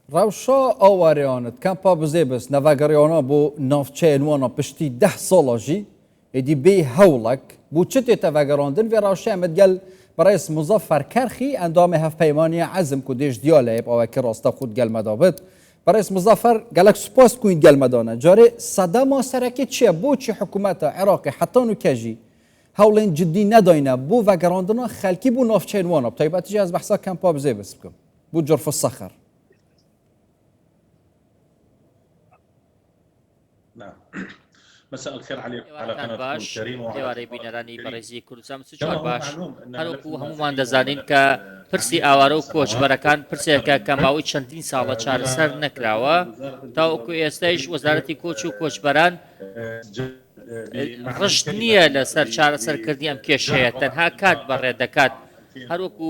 روشا آوریانت کمپا بزیبس نوگریانا بو نافچینوانا پشتی 10 سالاجی ادی بی هولک بو چتی توگراندن و روشا امد گل برئیس مظفر کرخی اندام هف پیمانی عزم کدیش دیاله او که راستا خود گل مدابد برئیس مظفر گلک سپاس کوین گل مدانه جاری صدام سرکی چیه بو چی حکومت عراقی حتی نو کجی هولین جدی نداینه بو وگراندنا خلکی بو نافچینوانا بطیبت جی از بحثا کمپا بزیبس بکم بو جرف الصخر نعم. مساء الخير على قناتكم باش الكريمة ئێوارەی بینەرانی بەڕێزی کوردستان چۆن باش هەروەکو هەمومان دەزانین کە پرسی ئاوارە و کۆچبەرەکان پرسێکە کە ماوەی چەندین ساڵە چارەسەر نەکراوە تاوەکو ئێستایش وەزارەتی کۆچ و کۆچبەران ڕشت نییە لەسەر چارەسەرکردنی ئەم کێشەیە تەنها کات بەڕێ دەکات هەروەکو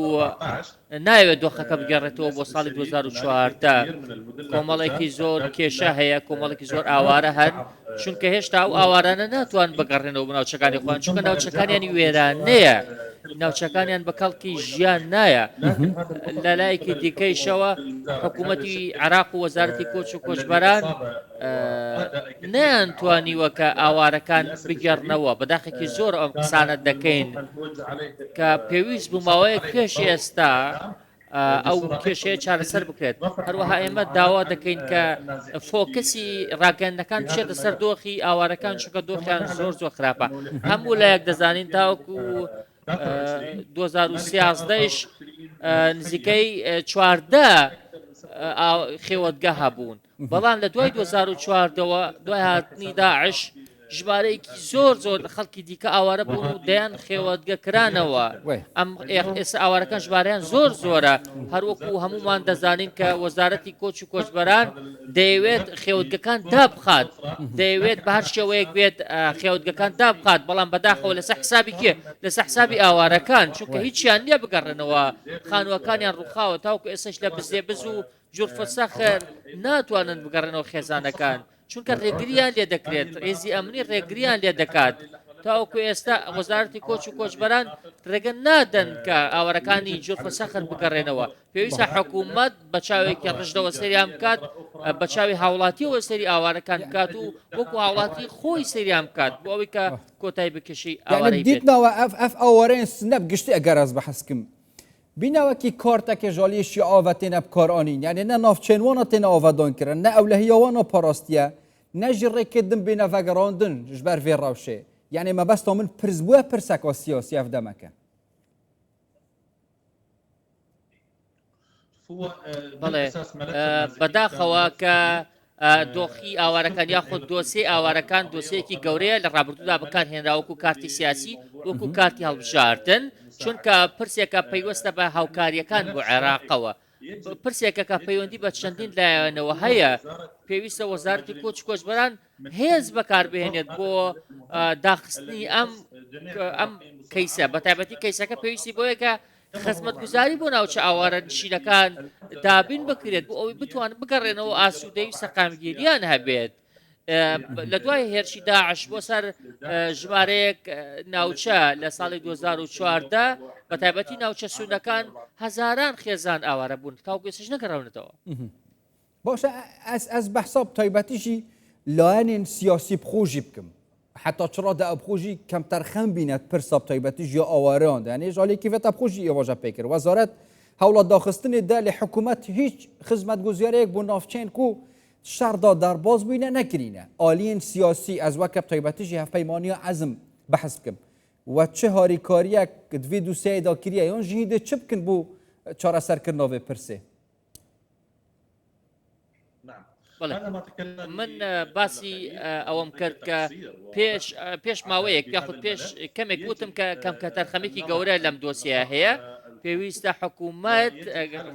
ناوێت دۆخەکە بگەڕێتەوە بۆ ساڵی 2014 کۆمەڵێکی زۆر کێشە هەیە کۆمەڵێکی زۆر ئاوارە هەن چونکە هێشتا ئەو ئاوارانە ناتوان بگەڕێنەوە بە ناوچەکانی خۆیان چونکە ناوچەکانیانی وێرانەیە ناوچەکانیان بە کەڵکی ژیان نایە لە لایەکی دیکەیشەوە حکوومەتی عراق و وەزارەتی کۆچ و کۆچبەران نەیانتوانیوە کە ئاوارەکان بگەڕنەوە بەداخێکی زۆر ئەم قسانە دەکەین کە پێویست بووماوەیە پێش ئێستا ئەو کێشەیە چارەسەر بکرێت هەروەها ئێمە داوا دەکەین کە فۆکسی ڕاگەندەکان بچێتە سەر دۆخی ئاوارەکان چونکە دۆخیان زۆر خراپە هەموو لایەک دەزانین تاوەکو 2013ش نزیکەی 14 خێوەتگە هەبوون بەڵام لە دوای 2014ەوە دوای هاتنی داعش ژمارەیەکی زۆر خەڵکی دیکە ئاوارە بوون و دەیان خێوەتگە کرانەوە ئەم ئێستا ئاوارەکان ژمارەیان زۆرە هەروەکو هەمومان دەزانین کە وەزارەتی کۆچ و کۆچبەران دەیەوێت خێوەتگەکان دابخات دەیەوێت بە هەر شێوەیەک بێت خێوەتگەکان دابخات بەڵام بەداخەوە لەسەر حسابی کێ لەسەر حسابی ئاوارەکان چونکە هیچیان نییە بگەڕێنەوە خانووەکانیان ڕووخاوە تاوکو ئێستش لە بزێبز و جورفەسەخر ناتوانن بگەڕێنەوە خێزانەکان چونکە ڕێگریان لێ دەکرێت ڕێزی ئەمنی ڕێگریان لێ دەکات تاوەکو ئێستا وەزارەتی کۆچ و کۆچبەران ڕێگە نادەن کە ئاوارەکانی جورفەسەخر بگەڕێنەوە پێویستە حکوومەت بە چاوێکی ڕژدەوە سەریان بکات بە چاوی هاوڵاتیەوە سەری ئاوارەکان بکات و وەکو هاوڵاتی خۆی سەریان بکات بۆ ئەوەی کە کۆتایی بکەشی ئاوارەی بێت دیتنەوە ئەف ئاوارەیان سنەب گشتی ئەگەر ئەس بەحەسکم بینەوەکی کارتێکە ژالیشی ئاوە تێنە بکارانین یعنی نە نافچێنوانە تێنە ئاوادانکردن نە ئەولەهیەوانە پاراستیە نەژی ڕێکردن بینە ڤەگەڕاندن ji ber vê rewşê yani mebesta min pirs bûye pirseka siyasî ev demeke بەڵێ بەداخەوە کە دۆخی ئاوارەکان یاخود دۆسی ئاوارەکان دۆسەیەکی گەورەیە لە ڕابردوودا بەکارهێنراوەکو کارتی سیاسی وەکو کارتی هەڵبژاردن چونکە پرسێکە پەیوەستە بە هاوکاریەکان بۆ عێراقەوە پرسێکە کە پەیوەندی بە چەندین لایەنەوە هەیە پێویستە وەزارەتی کۆچ کۆچبەران هێز بەکاربهێنێت بۆ داخستنی ئەم کەیسە بە تایبەتی کەیسەکە پێویستی بۆیە خزمەتگوزاری بۆ ناوچە ئاوارە نشینەکان دابین بکرێت بۆ ئەوەی بتوانن بگەڕێنەوە ئاسوودەی و سەقامگیریان هەبێت لە دوای هێرشی داعش بۆ سەر ژمارەیەک ناوچە لە ساڵی 2014 بە تایبەتی ناوچە سوونەکان هەزاران خێزان ئاوارە بوون تاوگوێسش نەگەڕاونەتەوە باشە ئەس بەحساب تایبەتیژی لایەنێن سیاسی بخۆژی بکەم حتى چرا دا ابخوجی کمتر خم بیند پر ساب تایبەتیش یا ئاوارەیان یعنی ژالی کیفێت ابخوجی ئێواژە پێکرد وەزارەت هەوڵە داخستنی دا لە حکوومەت هیچ خزمەتگوزیارەیەک بۆ ناوچەین کو شەردا دەرباز بووینە نەکرینە ئالین سیاسی ئەز وەکە تایبەتیژی هەفپەیمانیە عەزم بەحث بکەم و چه هاریکاریەک دوێ دووسەیەدا کریە یان ژیدە چ بکن بۆ چارەسەرکردنەوە وێ پرسێ من باسی ئەوەم کرد کە پێش ماوەیەک یاخود پێش کەمێک وتم کە کەم کە تەرخەمێکی گەورە لەم دۆسیە هەیە پێویستە حکوومەت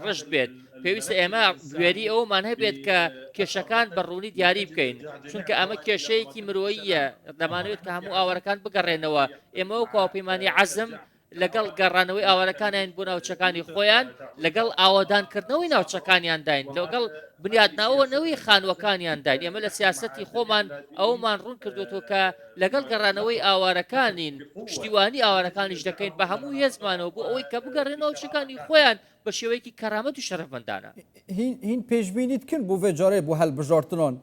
ڕشت بێت پێویستە ئێمە گوێری ئەومان هەبێت کە کێشەکان بەڕوونی دیاری بکەین چونکە ئەمە کێشەیەکی مرۆییە دەمانوێت کە هەموو ئاوارەکان بگەڕێنەوە ئێمە و کاوپەیمانی عەزم لەگەڵ گەڕانەوەی ئاوارەکانیان بۆ ناوچەکانی خۆیان لەگەڵ ئاوادانکردنەوەی ناوچەکانیان داین لەگەڵ بنیادناوەنەوەی خانوەکانیان داین ئێمە لە سیاسەتی خۆمان ئەومان ڕوون کردوەوە کە لەگەڵ گەڕانەوەی ئاوارەکانین پشتیوانی ئاوارەکانیش دەکەین بە هەموو هێزمانەوە بۆ ئەوەی کە بگەڕێنەوە ناوچەکانی خۆیان بە شێوەیەکی کەرامەت و شەرەفمەندانە هین پێشبینیت کرد بۆ vێجارێ بۆ هەڵبژارتنان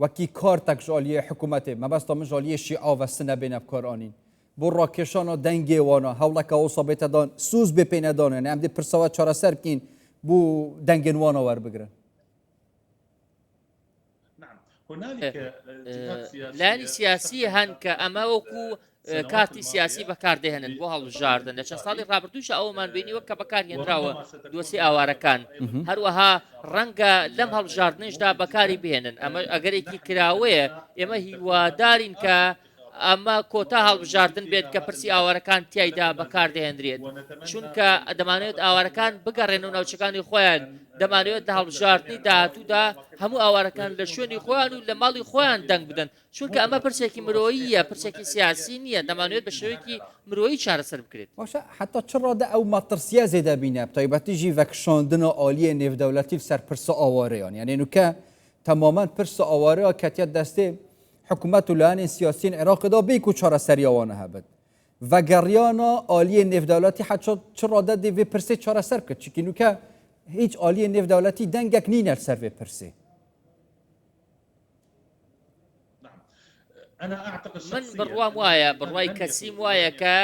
وەکی کارتێک ژالیە حکوومەتێ مەبەستا من ژالیەشی ئاوەستنە بێنە بکارانین بۆ ڕاکێشانە دەنگێوانە هەوڵەکە ئەوسا بێتەدان سوز بێ پێ نەدانێن ئەم دێ پرسەوە چارەسەر بکەین بۆ دەنگێنوانە وەربگرن لانی سیاسی هەن کە ئەمە وەکو کارتی سیاسی بەکاردێهێنن بۆ هەڵبژاردن لە چەند ساڵی ڕابردووشە ئەومان بینیوە کە بەکارهێنراوە دۆسی ئاوارەکان هەروەها ڕەنگە لەم هەڵبژاردنشدا بەکاری بهێنن ئەمە ئەگەرێکی کراوەیە ئێمە هیوادارین کە ئەمە کۆتا هەڵبژاردن بێت کە پرسی ئاوارەکان تایدا بەکاردەهێنرێت چونکە دەمانێت ئاوارەکان بگەڕێن و ناوچەکانی خۆیان دەمانوێت لە هەڵبژاردننی داهاتوودا هەموو ئاوارەکان لە شوێنی خۆیان و لە ماڵی خۆیان دەنگ بدەن چونکە ئەمە پرسێکی مرۆییە پرسێکی سیاسی نییە دەمانوێت بە شێوەیەکی مرۆیی چارەسەر بکرێت باشە حتا چڕادە ئەو مەترسیە زێدە بینە تایبەتیژی ڤەکشاندنە ئالیە نێودەوڵەتی سەر پرسە ئاوارەیان یعنی نوکە تەمامان پرسە ئاوارەیە کەتیت دەستێ حکوومەت و لایەنی سیاسیین عێراقدا بێک و چارەسەریەوانە هەبێت ڤەگەڕیانە ئالیە نێودەوڵەتی حتا چڕادە دێ پرسێ چارەسەر کرد چکی نوکە هیچ ئالیە نێودەوڵەتی دەنگێک نینە سەر vê پرسێ من بڕوام وایە بڕوای کەسیم وایە کە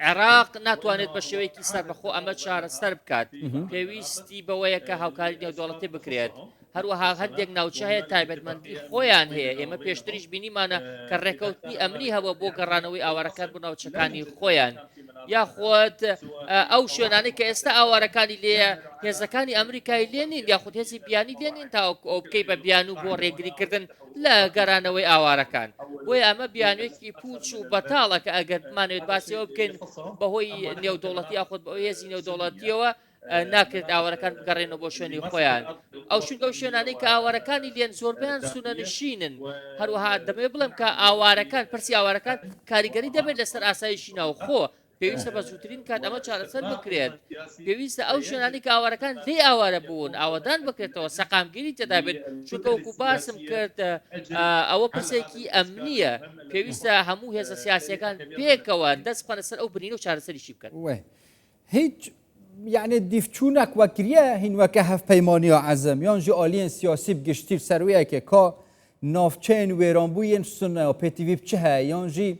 عێراق ناتوانێت بە شێوەیەکی سەربەخۆ ئەمە چارەسەر بکات پێویستی بەوەیە کە هاوکاری نێودەوڵەتی بکرێت هەروەها هەندێک ناوچە هەیە تایبەتمەندی خۆیان هەیە ئێمە پێشتریش بینیمانە کە ڕێکەوتنی ئەمنی هەبوو بۆ گەڕانەوەی ئاوارەکان بۆ ناوچەکانی خۆیان یاخۆت ئەو شوێنانەی کە ئێستا ئاوارەکانی لێە هێزەکانی ئەمریکای لێنین یاخود هێزی بیانی لێنین تا ئەو بکەی بە بیان و بۆ ڕێگریکردن لە گەرانەوەی ئاوارەکان بۆیە ئەمە بیانوێکی پوچ و بەتاڵە کە ئەگەر بمانوێت باسیەوە بکەین بەهۆی نێودەوڵەتی یاخود بە هێزی نێودەوڵەتیەوە ناکرێت ئاوارەکان بگەڕێنەوە بۆ شوێنی خۆیان ئەو شونگە و شوێنانەی کە ئاوارەکانی لێن زۆربیان سونەنشینن هەروەها دەبێت بڵێم کە ئاوارەکان پرسی ئاوارەکان کاریگەری دەبێت لەسەر ئاسایشی ناوخۆ پێویستە بە زووترین کات ئەمە چارەسەر بکرێت پێویستە ئەو شوێنانی کە ئاوارەکان لێ ئاوارە بوون ئاوادان بکرێتەوە سەقامگیری تێدا بێت چونکە وەکو باسم کرد ئەوە پرسێکی ئەمنیە پێویستە هەموو هێزە سیاسیەکان پێکەوە دەست بخەنە سەر ئەو برینە و چارەسەریشی بکەن هیچ يعني دیفچوونک وەکریە هینوەکە هەفپەیمانیە عەزم یانجی ئالیên سیاسی بگشتیر سەروەیەکێ کا ناوچەیەن وێرانبوویên سنە و پێتیڤی بچ هەیە یانجی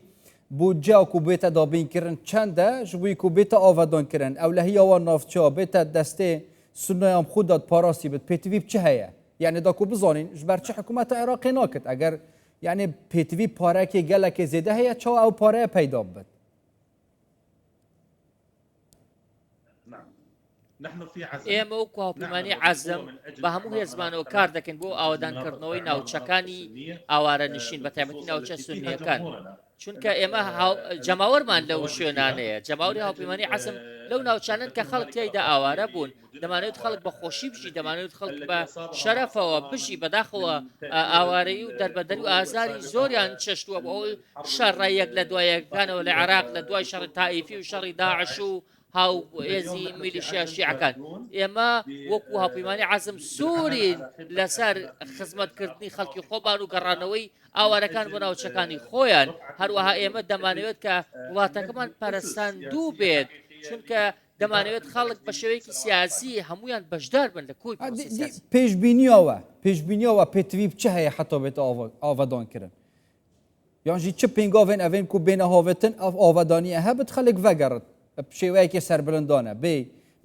بودجە و بێتە دابینکردن چەندە ji بووی ku bête avadankirin ew lê hiyawan navçeya bête destê sunayam xwe dat parasî bit pêtivî çi heye yani da ku bizanîn ji ber çi hikûmeta Iraqê nakit eger yani pêtivî parekê gelekê zêde heye çawa ew pareye peyda bibit ئێمە وەکو هاوپەیمانی عەزم بە هەموو هێزمانەوە کار دەکەین بۆ ئاوادانکردنەوەی ناوچەکانی ئاوارە نشین بە تایبەتی ناوچە سونیەکان چونکە ئێمە جەماوەرمان لەو شوێنانەیە جەماوەری هاوپەیمانی عەزم لەو ناوچانن کە خەڵک تیایدا ئاوارە بوون دەمانێت خەڵک بە خۆشی بژی دەمانێت خەڵک بە شەرەفەوە بژی بەداخەوە ئاوارەی و دەربەدەری و ئازاری زۆریان چەشتووە بۆ ئەوی شەڕە یەک لە دوایەکانەوە لە عێراق لە دوای شەڕی تائیفی و شەڕی داعش و هاو هێزی میلیشیا شیعەکان ئێمە وەکو هاوپەیمانی عەزم سوورین لەسەر خزمەتکردنی خەڵکی خۆبان و گەڕانەوەی ئاوارەکان بۆ ناوچەکانی خۆیان هەروەها ئێمە دەمانەوێت کە وڵاتەکەمان پەرستاندوو بێت چونکە دەمانەوێت خەڵک بە شێوەیەکی سیاسی هەمویان بەشدار بن لە کۆی پێشبینیەوە پێتوی بچە هەیە حتا بێت ئاوادانکردن یانجی چ پێنگاوێن ئەڤێن کو بێنە هاوێتن ئەو ئاوادانیە هەبت خەڵک ڤەگەڕت شێوەیەکی سەربلندانە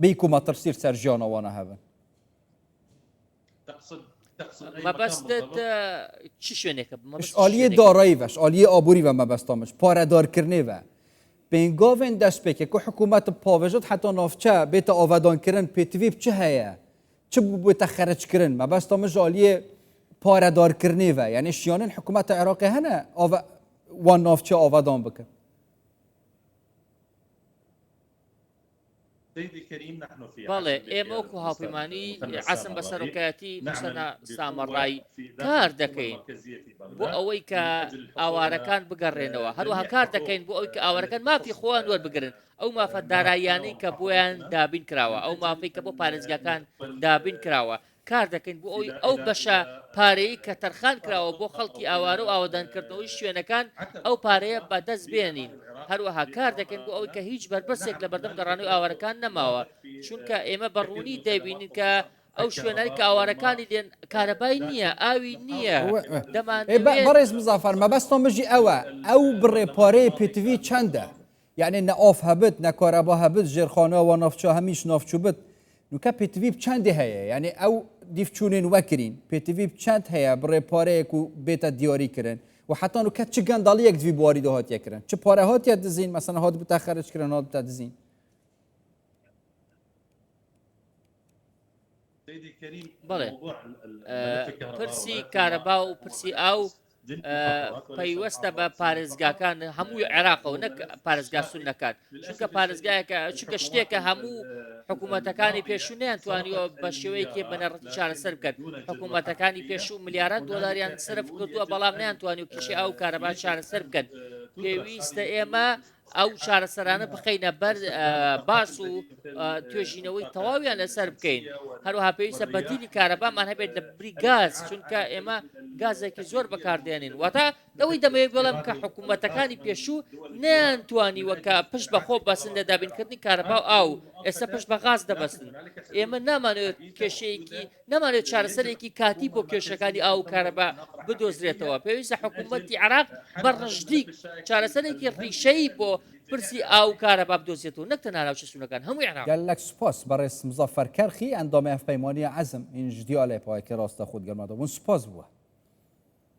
بێ ku مەترسیر سەر ژیانەوانە هەبن مەبەستت چی شوێنێکە ئالیە دارایی بەش ئالیە ئابووری بە مەبەستامش پارەدارکردنێ بە پێنگاوێن دەست پێکێ ku حکوومەت پاوێژت حتا ناوچە بێتە ئاوادانکردن پێتیڤی بچ هەیە چ بێتە خەرجکردن مەبەستامش ئالیە پارەدارکردنێ بە یعنی شیانن حکوومەتە عێراقی هەنە وان ناوچە ئاوادان بکە سيدي الكريم نحن في بەڵێ عهد ئێمە وەکو المثنى هاوپەیمانی السامراوي عەسم بە سەرۆکایەتی نعمل نووسەنە بقوة سامەڕایی في داخل کار الحكومة دەکەین المركزية في بۆ بغداد ئەوەی کە من أجل الحصول ئاوارەکان على بگەڕێنەوە هەروەها جميع کار حقوق دەکەین بۆ ئەوەی کە ئاوارەکان مافی خۆیان وەربگرن ئەو مافە داراییانەی کە بۆیان دابین کراوە ئەو مافەی کە بۆ پارێزگاکان دابین کراوە کار دەکەین بۆ ئەوی ئەو بەشە پارەی کە تەرخان کراوە بۆ خەڵکی ئاوارە و ئاوادانکردنەوەی شوێنەکان ئەو پارەیە بەدەست بێنین هەروەها کار دەکەین بۆ ئەوەی کە هیچ بەربەسێک لە بەردەم گەڕانەوەی ئاوارەکان نەماوە چونکە ئێمە بەڕوونی دەبینین کە ئەو شوێنەی کە ئاوارەکانی لێن کارەبای نییە ئاوی نییە دەمانەوێت بەڕێز مزافەر مەبەستۆ مژی ئەوە ئەو بڕێپارەی پێتوی چەندە یعنی نە ئۆف هەبت نە کۆرەبا هەبت ژێرخانەوە نافچە هەمیش نافچوو بت نوکە پێتوی چەندی هەیە یعنی ئەو دیفچوونین وەکرین پێتوی چەند هەیە بڕێپارەیەک و بێتە دیاریکردن و حتا نوکە چ گەنداڵیەک دوی بواری داهاتیەکردن چ پارە هاتیە دزین مەسەن هات بتە خەرجکردن هات بتە دزین سيدي الكريم بەڵێ موضوع الملف الكهرباء پرسی کارەبا و پرسی ئاو پەیوەستە بە پارێزگاکان هەموو عێراقەوە نەک پارێزگا سونەکان چونکە پارێزگایەکە چونکە شتێکە هەموو حکوومەتەکانی پێشوو نەیانتوانیەوە بە شێوەیەکی بەنەڕەتی چارەسەر بکەن حکوومەتەکانی پێشوو ملیاران دۆلاریان سرف کردووە بەڵام نەیانتوانی و کیشی ئەو کارەبا چارەسەر بکەن پێویستە ئێمە ئەو چارەسەرانە بخەینە بەر باس و توێژینەوەی تەواویان لەسەر بکەین هەروەها پێویستە بەدیلی کارەبامان هەبێت لە بری گاز چونکە ئێمە گازێکی زۆر بەکاردێنین واتە ئەوەی دەمەوێت بڵم کە حکوومەتەکانی پێشوو نەیانتوانی وەکە پشت بەخۆ بەسن لە دابینکردنی کارەبا و ئاو ئێستا پشت بە غاز دەبەستن ئێمە نامانوێت کێشەیەکی نامانێت چارەسەرێکی کاتی بۆ کێشەکانی ئاو و کارەبا بدۆزرێتەوە پێویستە حکوومەتی عێراق بەڕژدیک چارەسەرێکی ڕیشەی بۆ پرسی ئاو کارەبا بدۆزێتەوە نەک تەنها ناوچە سونەکان هەمووی عێراق گەلەک سوپاس بەڕێز مزەفەر کەرخی ئەندامی هەفپەیمانی عەزم ئینج دیالێ پایکە ڕاستە خودگەرمادەبوون سوپاس بووە